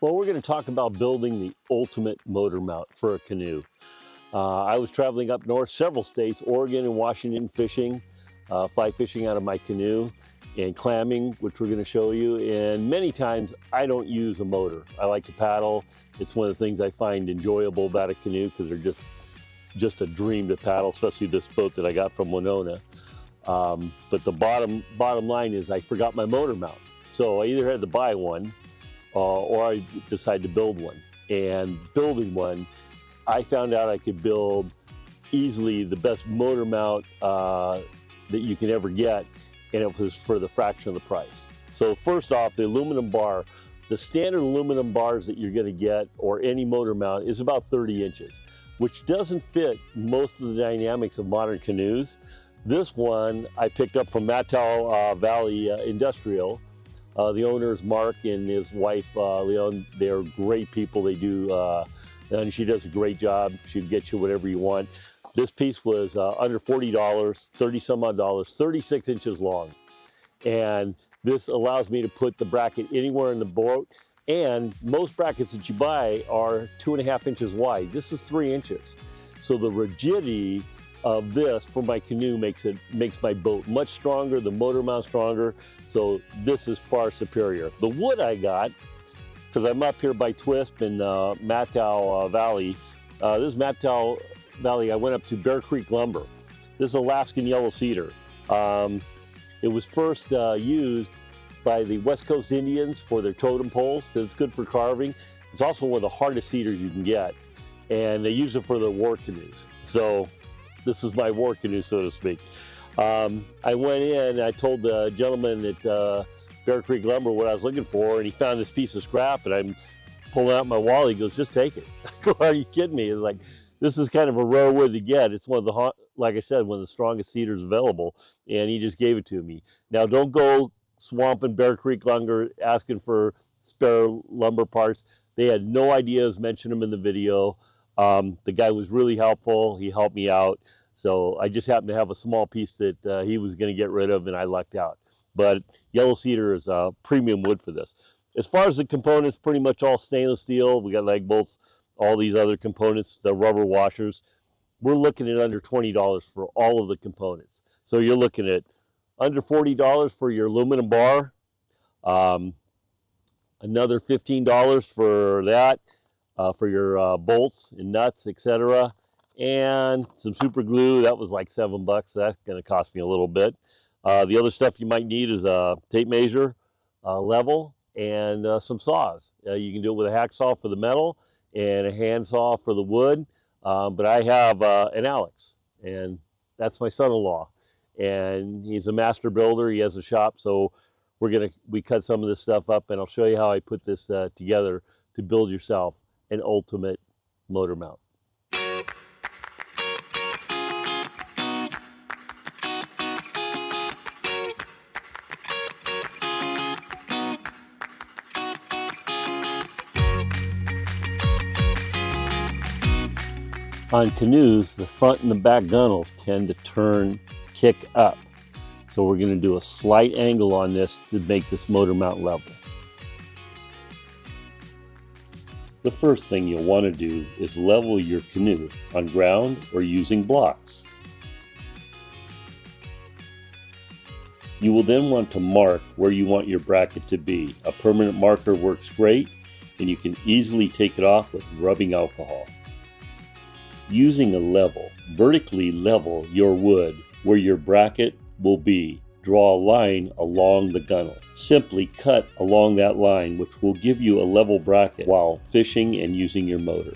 Well, we're going to talk about building the ultimate motor mount for a canoe. I was traveling up north, several states, Oregon and Washington, fishing, fly fishing out of my canoe and clamming, which we're going to show you. And many times I don't use a motor. I like to paddle. It's one of the things I find enjoyable about a canoe because they're just a dream to paddle, especially this boat that I got from Winona. But the bottom line is I forgot my motor mount. So I either had to buy one or I decided to build one. And building one, I found out I could build easily the best motor mount that you can ever get, and it was for the fraction of the price. So first off, the aluminum bar, the standard aluminum bars that you're gonna get, or any motor mount, is about 30 inches, which doesn't fit most of the dynamics of modern canoes. This one I picked up from Mattel Valley Industrial. The owner is Mark and his wife, Leon. They're great people. They do, and she does a great job. She'll get you whatever you want. This piece was under $40, 30 some odd dollars, 36 inches long. And this allows me to put the bracket anywhere in the boat. And most brackets that you buy are 2.5 inches wide. This is 3 inches. So the rigidity of this for my canoe makes my boat much stronger, the motor mount stronger. So this is far superior. The wood I got, because I'm up here by Twisp in Mattow Valley. This is Mattow Valley. I went up to Bear Creek Lumber. This is Alaskan yellow cedar. It was first used by the West Coast Indians for their totem poles because it's good for carving. It's also one of the hardest cedars you can get, and they use it for their war canoes. So this is my war canoe, so to speak. I went in, I told the gentleman at Bear Creek Lumber what I was looking for, and he found this piece of scrap, and I'm pulling out my wallet. He goes, "Just take it." I go, "Are you kidding me?" It's like, this is kind of a rare wood to get. It's one of the, like I said, one of the strongest cedars available, and he just gave it to me. Now, don't go swamping Bear Creek Lumber asking for spare lumber parts. They had no idea I was mentioning them in the video. The guy was really helpful. He helped me out. So I just happened to have a small piece that he was going to get rid of, and I lucked out. But yellow cedar is a premium wood for this. As far as the components, pretty much all stainless steel. We got lag bolts, all these other components, the rubber washers. We're looking at under $20 for all of the components. So you're looking at under $40 for your aluminum bar, another $15 for that, for your bolts and nuts, etc. And some super glue. That was like $7. That's going to cost me a little bit. The other stuff you might need is a tape measure, level, and some saws. You can do it with a hacksaw for the metal and a handsaw for the wood. But I have an Alex, and that's my son-in-law, and he's a master builder. He has a shop, so we cut some of this stuff up, and I'll show you how I put this together to build yourself an ultimate motor mount. On canoes, the front and the back gunnels tend to kick up. So we're going to do a slight angle on this to make this motor mount level. The first thing you'll want to do is level your canoe on ground or using blocks. You will then want to mark where you want your bracket to be. A permanent marker works great, and you can easily take it off with rubbing alcohol. Using a level, vertically level your wood where your bracket will be. Draw a line along the gunnel. Simply cut along that line, which will give you a level bracket while fishing and using your motor.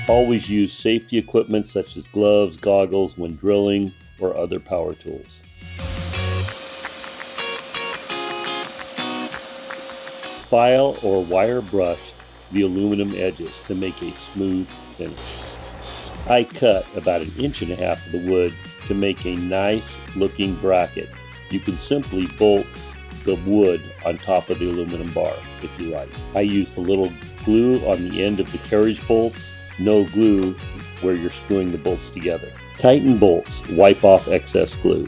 Always use safety equipment such as gloves, goggles when drilling, or other power tools. File or wire brush the aluminum edges to make a smooth finish. I cut about 1.5 inches of the wood to make a nice looking bracket. You can simply bolt the wood on top of the aluminum bar if you like. I used a little glue on the end of the carriage bolts, no glue where you're screwing the bolts together. Tighten bolts, wipe off excess glue.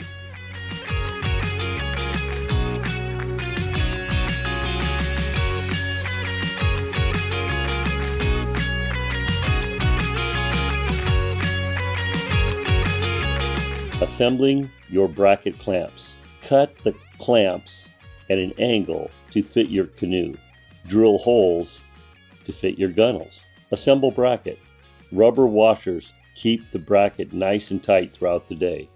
Assembling your bracket clamps. Cut the clamps at an angle to fit your canoe. Drill holes to fit your gunnels. Assemble bracket. Rubber washers keep the bracket nice and tight throughout the day.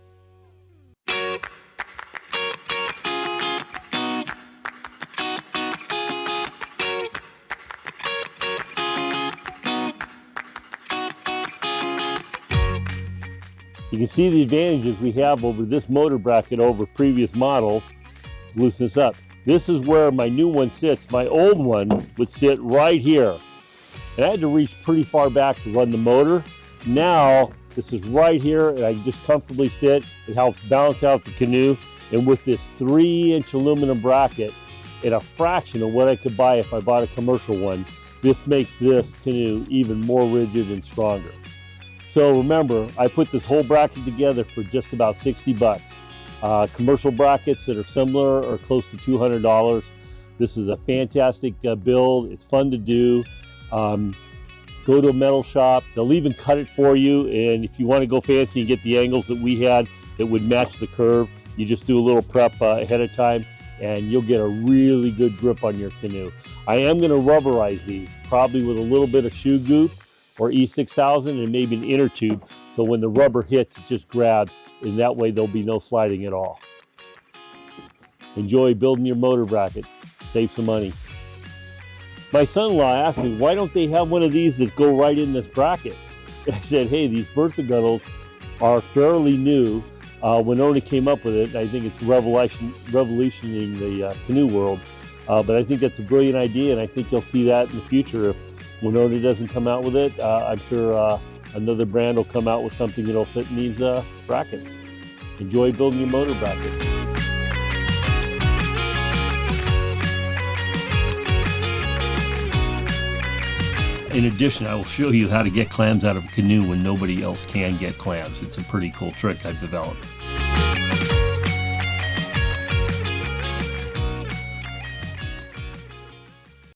You can see the advantages we have over this motor bracket over previous models. Loosen this up. This is where my new one sits. My old one would sit right here. And I had to reach pretty far back to run the motor. Now, this is right here and I just comfortably sit. It helps balance out the canoe. And with this 3-inch aluminum bracket at a fraction of what I could buy if I bought a commercial one, this makes this canoe even more rigid and stronger. So remember, I put this whole bracket together for just about 60 bucks. Commercial brackets that are similar are close to $200. This is a fantastic build. It's fun to do. Go to a metal shop. They'll even cut it for you. And if you want to go fancy and get the angles that we had that would match the curve, you just do a little prep ahead of time and you'll get a really good grip on your canoe. I am going to rubberize these, probably with a little bit of shoe goop or E6000 and maybe an inner tube, so when the rubber hits, it just grabs, and that way there'll be no sliding at all. Enjoy building your motor bracket, save some money. My son-in-law asked me, why don't they have one of these that go right in this bracket? And I said, hey, these Bertha gunnels are fairly new. Winona came up with it, and I think it's revolutioning the canoe world. But I think that's a brilliant idea, and I think you'll see that in the future. If Winona doesn't come out with it, I'm sure another brand will come out with something that'll fit in these brackets. Enjoy building your motor bracket. In addition, I will show you how to get clams out of a canoe when nobody else can get clams. It's a pretty cool trick I've developed.